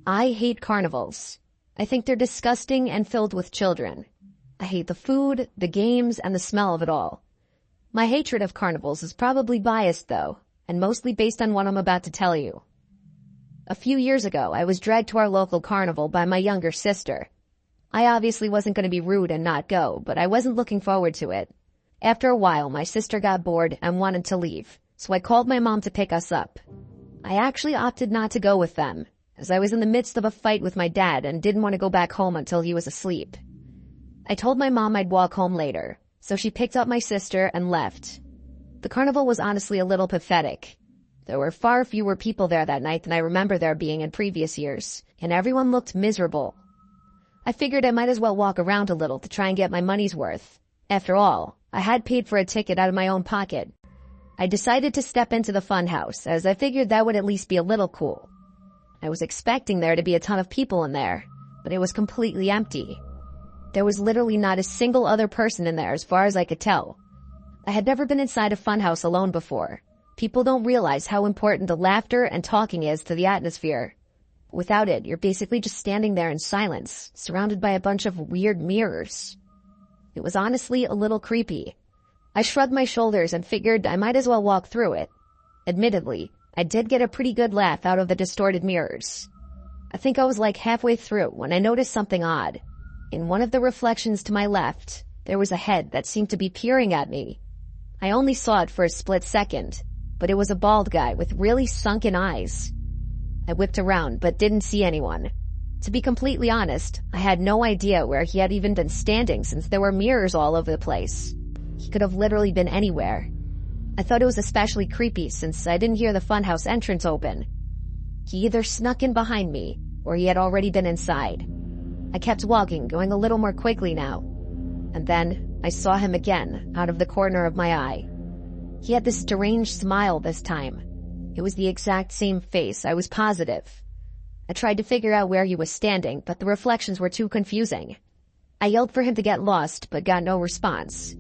I hate carnivals. I think they're disgusting and filled with children. I hate the food, the games, and the smell of it all. My hatred of carnivals is probably biased, though, and mostly based on what I'm about to tell you. A few years ago, I was dragged to our local carnival by my younger sister. I obviously wasn't going to be rude and not go, but I wasn't looking forward to it. After a while, my sister got bored and wanted to leave, so I called my mom to pick us up. I actually opted not to go with them, as I was in the midst of a fight with my dad and didn't want to go back home until he was asleep. I told my mom I'd walk home later, so she picked up my sister and left. The carnival was honestly a little pathetic. There were far fewer people there that night than I remember there being in previous years, and everyone looked miserable. I figured I might as well walk around a little to try and get my money's worth. After all, I had paid for a ticket out of my own pocket. I decided to step into the funhouse, as I figured that would at least be a little cool. I was expecting there to be a ton of people in there, but it was completely empty. There was literally not a single other person in there as far as I could tell. I had never been inside a funhouse alone before. People don't realize how important the laughter and talking is to the atmosphere. Without it, you're basically just standing there in silence, surrounded by a bunch of weird mirrors. It was honestly a little creepy. I shrugged my shoulders and figured I might as well walk through it. Admittedly, I did get a pretty good laugh out of the distorted mirrors. I think I was like halfway through when I noticed something odd. In one of the reflections to my left, there was a head that seemed to be peering at me. I only saw it for a split second, but it was a bald guy with really sunken eyes. I whipped around but didn't see anyone. To be completely honest, I had no idea where he had even been standing since there were mirrors all over the place. He could have literally been anywhere. I thought it was especially creepy since I didn't hear the funhouse entrance open. He either snuck in behind me, or he had already been inside. I kept walking, going a little more quickly now. And then, I saw him again, out of the corner of my eye. He had this deranged smile this time. It was the exact same face, I was positive. I tried to figure out where he was standing, but the reflections were too confusing. I yelled for him to get lost, but got no response.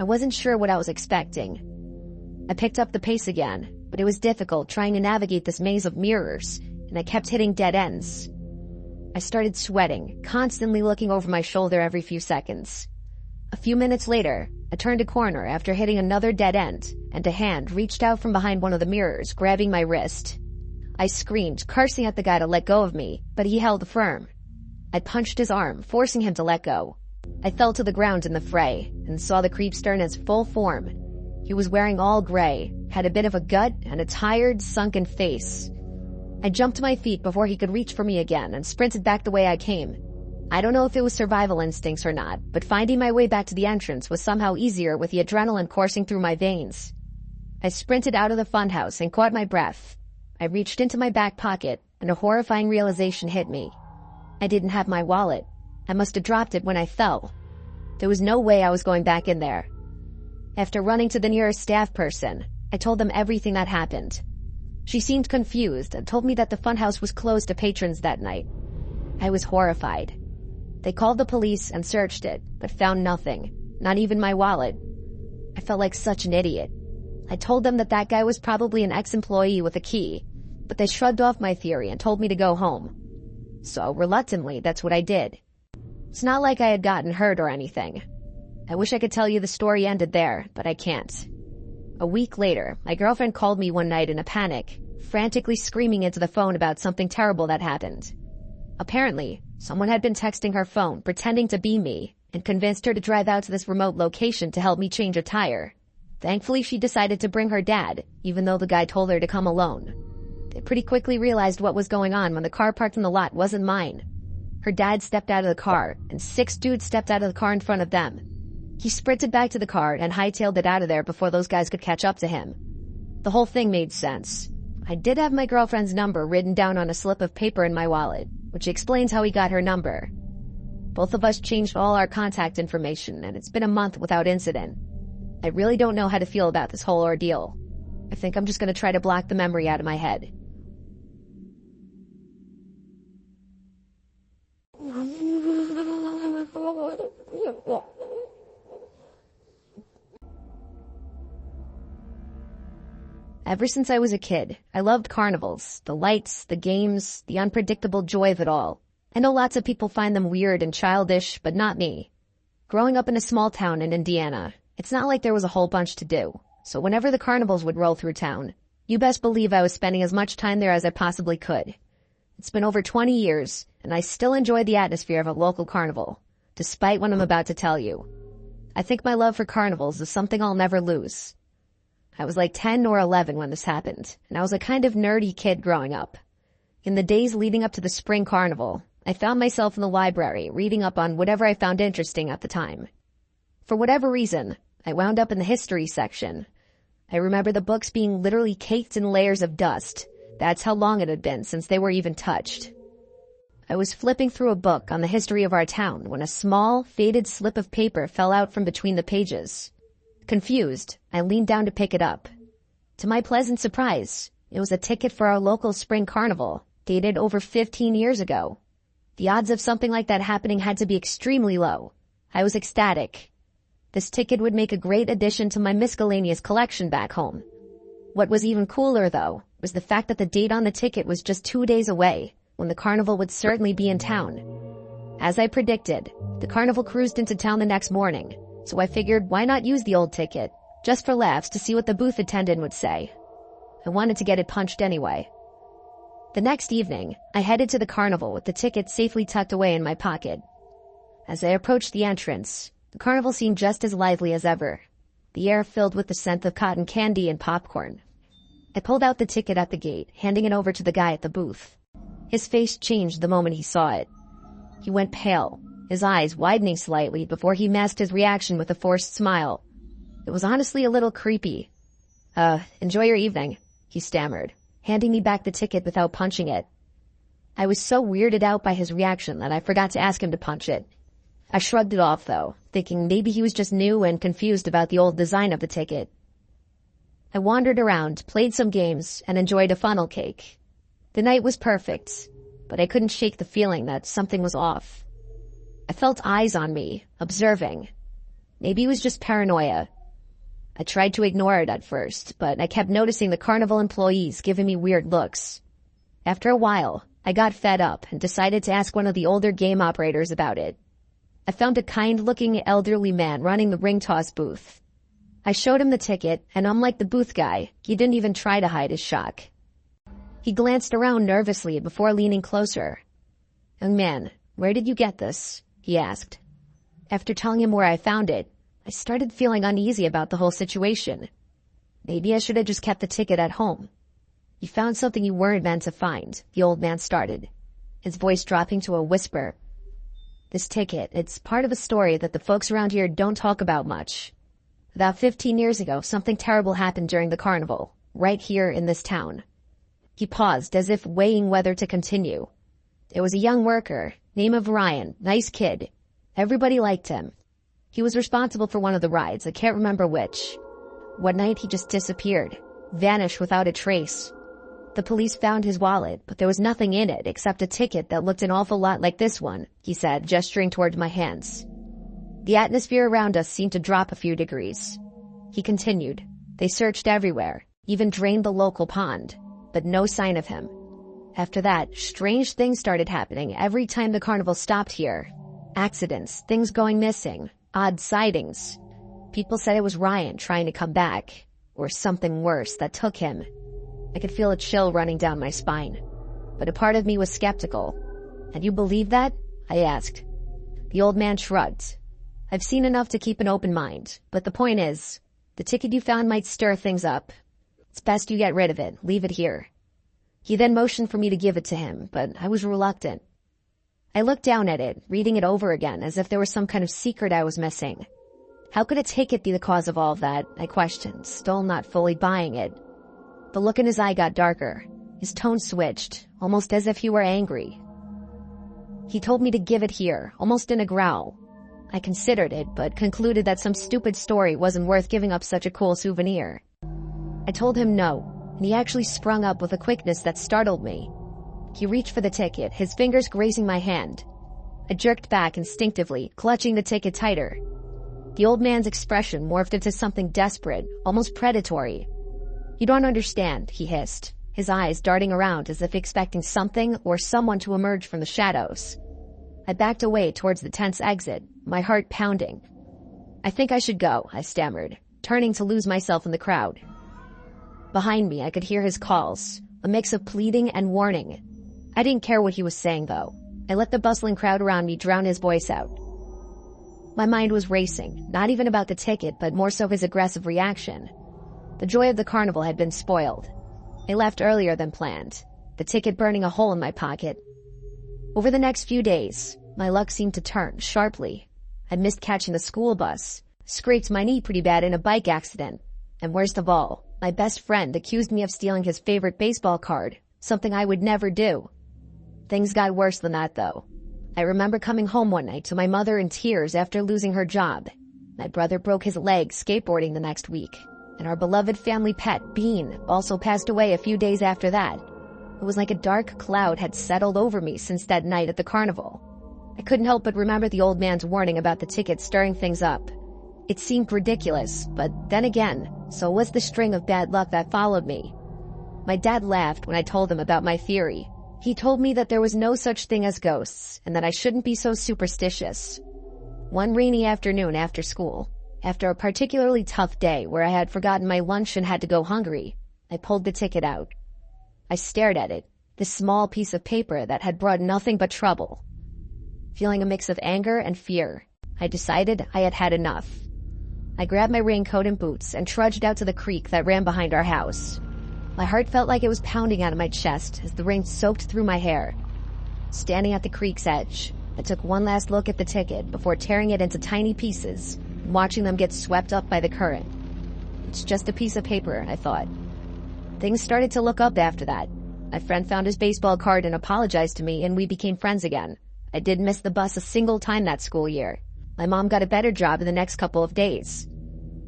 I wasn't sure what I was expecting. I picked up the pace again, but it was difficult trying to navigate this maze of mirrors, and I kept hitting dead ends. I started sweating, constantly looking over my shoulder every few seconds. A few minutes later, I turned a corner after hitting another dead end, and a hand reached out from behind one of the mirrors, grabbing my wrist. I screamed, cursing at the guy to let go of me, but he held firm. I punched his arm, forcing him to let go. I fell to the ground in the fray, and saw the creepster in his full form. He was wearing all gray, had a bit of a gut, and a tired, sunken face. I jumped to my feet before he could reach for me again, and sprinted back the way I came. I don't know if it was survival instincts or not, but finding my way back to the entrance was somehow easier with the adrenaline coursing through my veins. I sprinted out of the funhouse and caught my breath. I reached into my back pocket, and a horrifying realization hit me. I didn't have my wallet. I must have dropped it when I fell. There was no way I was going back in there. After running to the nearest staff person, I told them everything that happened. She seemed confused and told me that the funhouse was closed to patrons that night. I was horrified. They called the police and searched it, but found nothing, not even my wallet. I felt like such an idiot. I told them that that guy was probably an ex-employee with a key, but they shrugged off my theory and told me to go home. So, reluctantly, that's what I did. It's not like I had gotten hurt or anything. I wish I could tell you the story ended there, but I can't. A week later, my girlfriend called me one night in a panic, frantically screaming into the phone about something terrible that happened. Apparently, someone had been texting her phone, pretending to be me, and convinced her to drive out to this remote location to help me change a tire. Thankfully, she decided to bring her dad, even though the guy told her to come alone. They pretty quickly realized what was going on when the car parked in the lot wasn't mine. Her dad stepped out of the car, and 6 dudes stepped out of the car in front of them. He sprinted back to the car and hightailed it out of there before those guys could catch up to him. The whole thing made sense. I did have my girlfriend's number written down on a slip of paper in my wallet, which explains how he got her number. Both of us changed all our contact information, and it's been a month without incident. I really don't know how to feel about this whole ordeal. I think I'm just going to try to block the memory out of my head. Ever since I was a kid, I loved carnivals, the lights, the games, the unpredictable joy of it all. I know lots of people find them weird and childish, but not me. Growing up in a small town in Indiana, it's not like there was a whole bunch to do. So whenever the carnivals would roll through town, you best believe I was spending as much time there as I possibly could. It's been over 20 years, and I still enjoy the atmosphere of a local carnival, despite what I'm about to tell you. I think my love for carnivals is something I'll never lose. I was like 10 or 11 when this happened, and I was a kind of nerdy kid growing up. In the days leading up to the spring carnival, I found myself in the library reading up on whatever I found interesting at the time. For whatever reason, I wound up in the history section. I remember the books being literally caked in layers of dust. That's how long it had been since they were even touched. I was flipping through a book on the history of our town when a small, faded slip of paper fell out from between the pages. Confused, I leaned down to pick it up. To my pleasant surprise, it was a ticket for our local spring carnival, dated over 15 years ago. The odds of something like that happening had to be extremely low. I was ecstatic. This ticket would make a great addition to my miscellaneous collection back home. What was even cooler, though, was the fact that the date on the ticket was just 2 days away, when the carnival would certainly be in town. As I predicted, the carnival cruised into town the next morning, so I figured why not use the old ticket, just for laughs to see what the booth attendant would say. I wanted to get it punched anyway. The next evening, I headed to the carnival with the ticket safely tucked away in my pocket. As I approached the entrance, the carnival seemed just as lively as ever, the air filled with the scent of cotton candy and popcorn. I pulled out the ticket at the gate, handing it over to the guy at the booth. His face changed the moment he saw it. He went pale, his eyes widening slightly before he masked his reaction with a forced smile. It was honestly a little creepy. Enjoy your evening," he stammered, handing me back the ticket without punching it. I was so weirded out by his reaction that I forgot to ask him to punch it. I shrugged it off, though, thinking maybe he was just new and confused about the old design of the ticket. I wandered around, played some games, and enjoyed a funnel cake. The night was perfect, but I couldn't shake the feeling that something was off. I felt eyes on me, observing. Maybe it was just paranoia. I tried to ignore it at first, but I kept noticing the carnival employees giving me weird looks. After a while, I got fed up and decided to ask one of the older game operators about it. I found a kind-looking elderly man running the ring toss booth. I showed him the ticket, and unlike the booth guy, he didn't even try to hide his shock. He glanced around nervously before leaning closer. "Young man, where did you get this?" he asked. After telling him where I found it, I started feeling uneasy about the whole situation. Maybe I should have just kept the ticket at home. "You found something you weren't meant to find," the old man started, his voice dropping to a whisper. "This ticket, it's part of a story that the folks around here don't talk about much. About 15 years ago, something terrible happened during the carnival, right here in this town." He paused as if weighing whether to continue. "There was a young worker, name of Ryan, nice kid. Everybody liked him. He was responsible for one of the rides, I can't remember which. One night he just disappeared, vanished without a trace. The police found his wallet, but there was nothing in it except a ticket that looked an awful lot like this one," he said, gesturing toward my hands. The atmosphere around us seemed to drop a few degrees. He continued. "They searched everywhere, even drained the local pond, but no sign of him. After that, strange things started happening every time the carnival stopped here. Accidents, things going missing, odd sightings. People said it was Ryan trying to come back, or something worse that took him. I could feel a chill running down my spine, but a part of me was skeptical. And you believe that?" I asked. The old man shrugged. "I've seen enough to keep an open mind, but the point is, the ticket you found might stir things up. It's best you get rid of it, leave it here." He then motioned for me to give it to him, but I was reluctant. I looked down at it, reading it over again as if there was some kind of secret I was missing. How could a ticket be the cause of all of that? I questioned, still not fully buying it. The look in his eye got darker. His tone switched, almost as if he were angry. He told me to give it here, almost in a growl. I considered it, but concluded that some stupid story wasn't worth giving up such a cool souvenir. I told him no, and he actually sprung up with a quickness that startled me. He reached for the ticket, his fingers grazing my hand. I jerked back instinctively, clutching the ticket tighter. The old man's expression morphed into something desperate, almost predatory. "You don't understand," he hissed, his eyes darting around as if expecting something or someone to emerge from the shadows. I backed away towards the tent's exit, my heart pounding. "I think I should go," I stammered, turning to lose myself in the crowd. Behind me, I could hear his calls, a mix of pleading and warning. I didn't care what he was saying, though. I let the bustling crowd around me drown his voice out. My mind was racing, not even about the ticket, but more so his aggressive reaction. The joy of the carnival had been spoiled. I left earlier than planned, the ticket burning a hole in my pocket. Over the next few days, my luck seemed to turn sharply. I missed catching the school bus, scraped my knee pretty bad in a bike accident, and worst of all, my best friend accused me of stealing his favorite baseball card, something I would never do. Things got worse than that, though. I remember coming home one night to my mother in tears after losing her job. My brother broke his leg skateboarding the next week, and our beloved family pet, Bean, also passed away a few days after that. It was like a dark cloud had settled over me since that night at the carnival. I couldn't help but remember the old man's warning about the ticket stirring things up. It seemed ridiculous, but then again, so was the string of bad luck that followed me. My dad laughed when I told him about my theory. He told me that there was no such thing as ghosts, and that I shouldn't be so superstitious. One rainy afternoon after school, after a particularly tough day where I had forgotten my lunch and had to go hungry, I pulled the ticket out. I stared at it, this small piece of paper that had brought nothing but trouble. Feeling a mix of anger and fear, I decided I had had enough. I grabbed my raincoat and boots and trudged out to the creek that ran behind our house. My heart felt like it was pounding out of my chest as the rain soaked through my hair. Standing at the creek's edge, I took one last look at the ticket before tearing it into tiny pieces and watching them get swept up by the current. It's just a piece of paper, I thought. Things started to look up after that. My friend found his baseball card and apologized to me, and we became friends again. I didn't miss the bus a single time that school year. My mom got a better job in the next couple of days.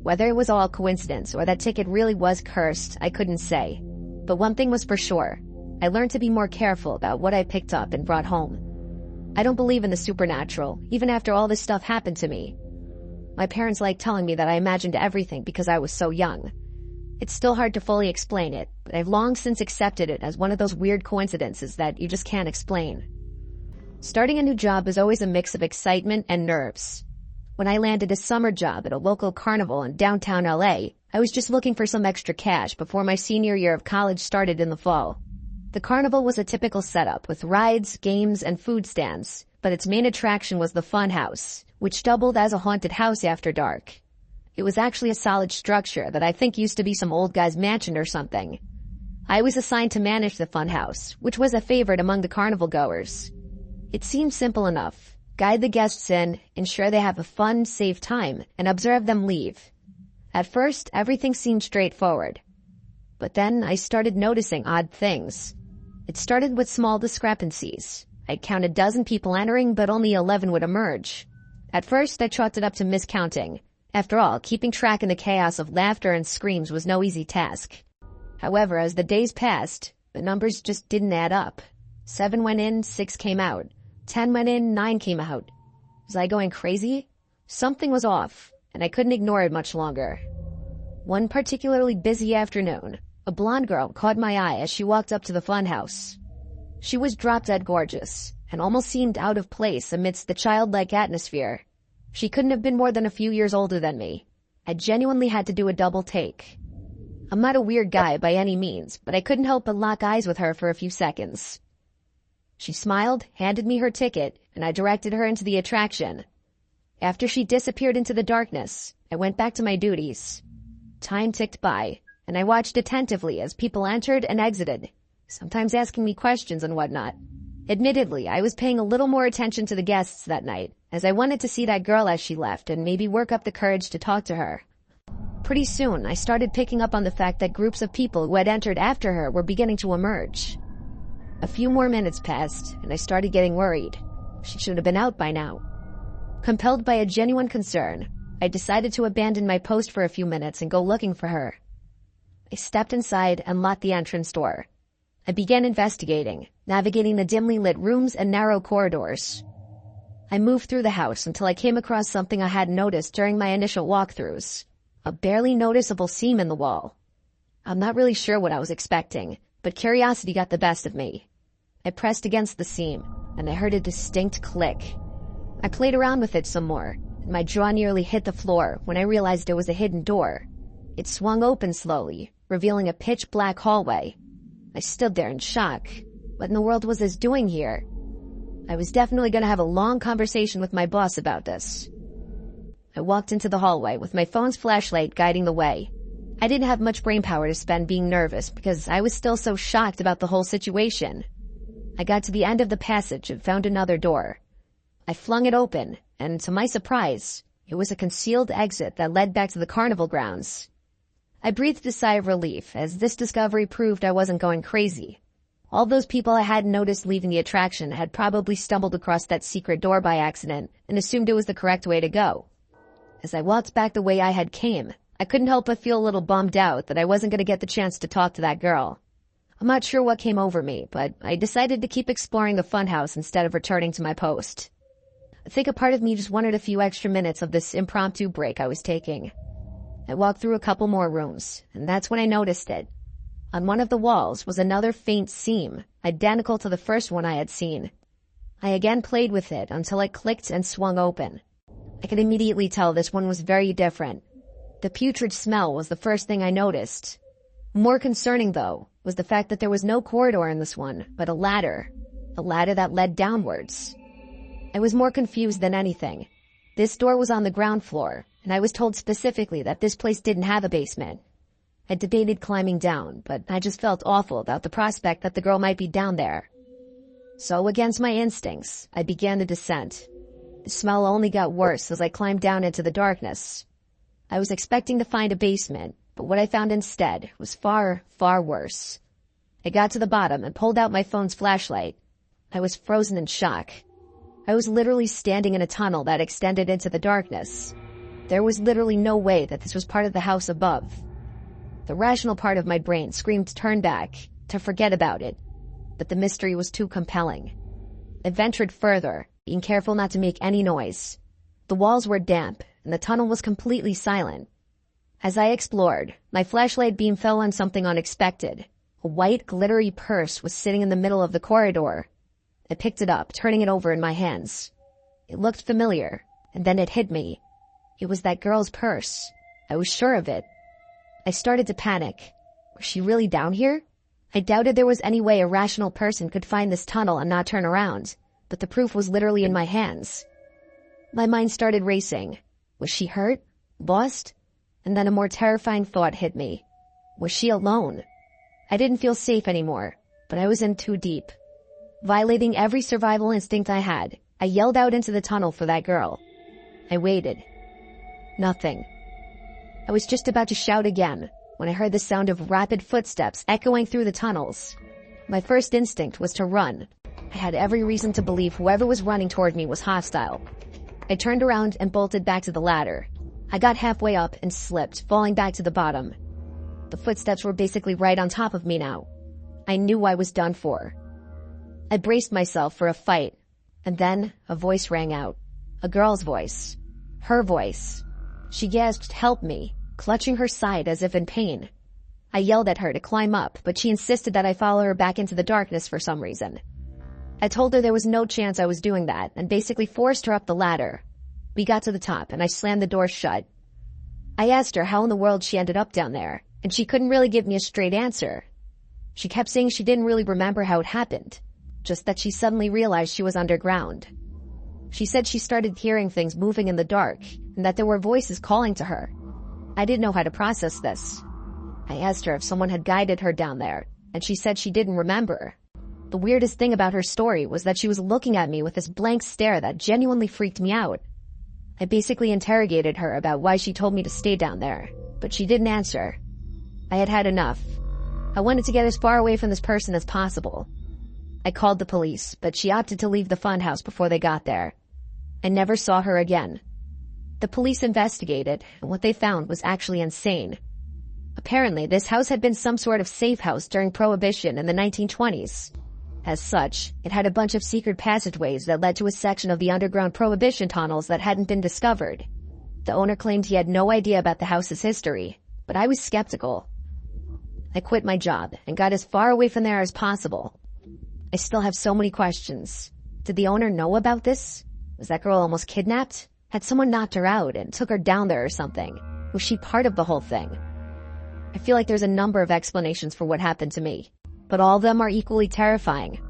Whether it was all coincidence or that ticket really was cursed, I couldn't say. But one thing was for sure. I learned to be more careful about what I picked up and brought home. I don't believe in the supernatural, even after all this stuff happened to me. My parents liked telling me that I imagined everything because I was so young. It's still hard to fully explain it, but I've long since accepted it as one of those weird coincidences that you just can't explain. Starting a new job is always a mix of excitement and nerves. When I landed a summer job at a local carnival in downtown LA, I was just looking for some extra cash before my senior year of college started in the fall. The carnival was a typical setup with rides, games, and food stands, but its main attraction was the fun house, which doubled as a haunted house after dark. It was actually a solid structure that I think used to be some old guy's mansion or something. I was assigned to manage the fun house, which was a favorite among the carnival goers. It seemed simple enough. Guide the guests in, ensure they have a fun, safe time, and observe them leave. At first, everything seemed straightforward. But then I started noticing odd things. It started with small discrepancies. I'd count a dozen people entering, but only 11 would emerge. At first, I chalked it up to miscounting. After all, keeping track in the chaos of laughter and screams was no easy task. However, as the days passed, the numbers just didn't add up. 7 went in, 6 came out. 10 went in, 9 came out. Was I going crazy? Something was off, and I couldn't ignore it much longer. One particularly busy afternoon, a blonde girl caught my eye as she walked up to the funhouse. She was drop-dead gorgeous, and almost seemed out of place amidst the childlike atmosphere. She couldn't have been more than a few years older than me. I genuinely had to do a double take. I'm not a weird guy by any means, but I couldn't help but lock eyes with her for a few seconds. She smiled, handed me her ticket, and I directed her into the attraction. After she disappeared into the darkness, I went back to my duties. Time ticked by, and I watched attentively as people entered and exited, sometimes asking me questions and whatnot. Admittedly, I was paying a little more attention to the guests that night, as I wanted to see that girl as she left and maybe work up the courage to talk to her. Pretty soon, I started picking up on the fact that groups of people who had entered after her were beginning to emerge. A few more minutes passed, and I started getting worried. She should have been out by now. Compelled by a genuine concern, I decided to abandon my post for a few minutes and go looking for her. I stepped inside and locked the entrance door. I began investigating, navigating the dimly lit rooms and narrow corridors. I moved through the house until I came across something I hadn't noticed during my initial walkthroughs. A barely noticeable seam in the wall. I'm not really sure what I was expecting, but curiosity got the best of me. I pressed against the seam, and I heard a distinct click. I played around with it some more, and my jaw nearly hit the floor when I realized there was a hidden door. It swung open slowly, revealing a pitch-black hallway. I stood there in shock. What in the world was this doing here? I was definitely going to have a long conversation with my boss about this. I walked into the hallway with my phone's flashlight guiding the way. I didn't have much brainpower to spend being nervous because I was still so shocked about the whole situation. I got to the end of the passage and found another door. I flung it open, and to my surprise, it was a concealed exit that led back to the carnival grounds. I breathed a sigh of relief as this discovery proved I wasn't going crazy. All those people I hadn't noticed leaving the attraction had probably stumbled across that secret door by accident and assumed it was the correct way to go. As I walked back the way I had came, I couldn't help but feel a little bummed out that I wasn't going to get the chance to talk to that girl. I'm not sure what came over me, but I decided to keep exploring the funhouse instead of returning to my post. I think a part of me just wanted a few extra minutes of this impromptu break I was taking. I walked through a couple more rooms, and that's when I noticed it. On one of the walls was another faint seam, identical to the first one I had seen. I again played with it until it clicked and swung open. I could immediately tell this one was very different. The putrid smell was the first thing I noticed. More concerning, though, was the fact that there was no corridor in this one, but a ladder that led downwards. I was more confused than anything. This door was on the ground floor, and I was told specifically that this place didn't have a basement. I debated climbing down, but I just felt awful about the prospect that the girl might be down there. So, against my instincts, I began the descent. The smell only got worse as I climbed down into the darkness. I was expecting to find a basement, but what I found instead was far, far worse. I got to the bottom and pulled out my phone's flashlight. I was frozen in shock. I was literally standing in a tunnel that extended into the darkness. There was literally no way that this was part of the house above. The rational part of my brain screamed to turn back, to forget about it, but the mystery was too compelling. I ventured further, being careful not to make any noise. The walls were damp, and the tunnel was completely silent. As I explored, my flashlight beam fell on something unexpected. A white, glittery purse was sitting in the middle of the corridor. I picked it up, turning it over in my hands. It looked familiar, and then it hit me. It was that girl's purse. I was sure of it. I started to panic. Was she really down here? I doubted there was any way a rational person could find this tunnel and not turn around, but the proof was literally in my hands. My mind started racing. Was she hurt? Lost? And then a more terrifying thought hit me. Was she alone? I didn't feel safe anymore, but I was in too deep. Violating every survival instinct I had, I yelled out into the tunnel for that girl. I waited. Nothing. I was just about to shout again when I heard the sound of rapid footsteps echoing through the tunnels. My first instinct was to run. I had every reason to believe whoever was running toward me was hostile. I turned around and bolted back to the ladder. I got halfway up and slipped, falling back to the bottom. The footsteps were basically right on top of me now. I knew I was done for. I braced myself for a fight, and then a voice rang out. A girl's voice. Her voice. She gasped, "Help me," clutching her side as if in pain. I yelled at her to climb up, but she insisted that I follow her back into the darkness for some reason. I told her there was no chance I was doing that, and basically forced her up the ladder. We got to the top, and I slammed the door shut. I asked her how in the world she ended up down there, and she couldn't really give me a straight answer. She kept saying she didn't really remember how it happened, just that she suddenly realized she was underground. She said she started hearing things moving in the dark, and that there were voices calling to her. I didn't know how to process this. I asked her if someone had guided her down there, and she said she didn't remember. The weirdest thing about her story was that she was looking at me with this blank stare that genuinely freaked me out. I basically interrogated her about why she told me to stay down there, but she didn't answer. I had had enough. I wanted to get as far away from this person as possible. I called the police, but she opted to leave the funhouse before they got there. I never saw her again. The police investigated, and what they found was actually insane. Apparently, this house had been some sort of safe house during Prohibition in the 1920s. As such, it had a bunch of secret passageways that led to a section of the underground Prohibition tunnels that hadn't been discovered. The owner claimed he had no idea about the house's history, but I was skeptical. I quit my job and got as far away from there as possible. I still have so many questions. Did the owner know about this? Was that girl almost kidnapped? Had someone knocked her out and took her down there or something? Was she part of the whole thing? I feel like there's a number of explanations for what happened to me, but all of them are equally terrifying.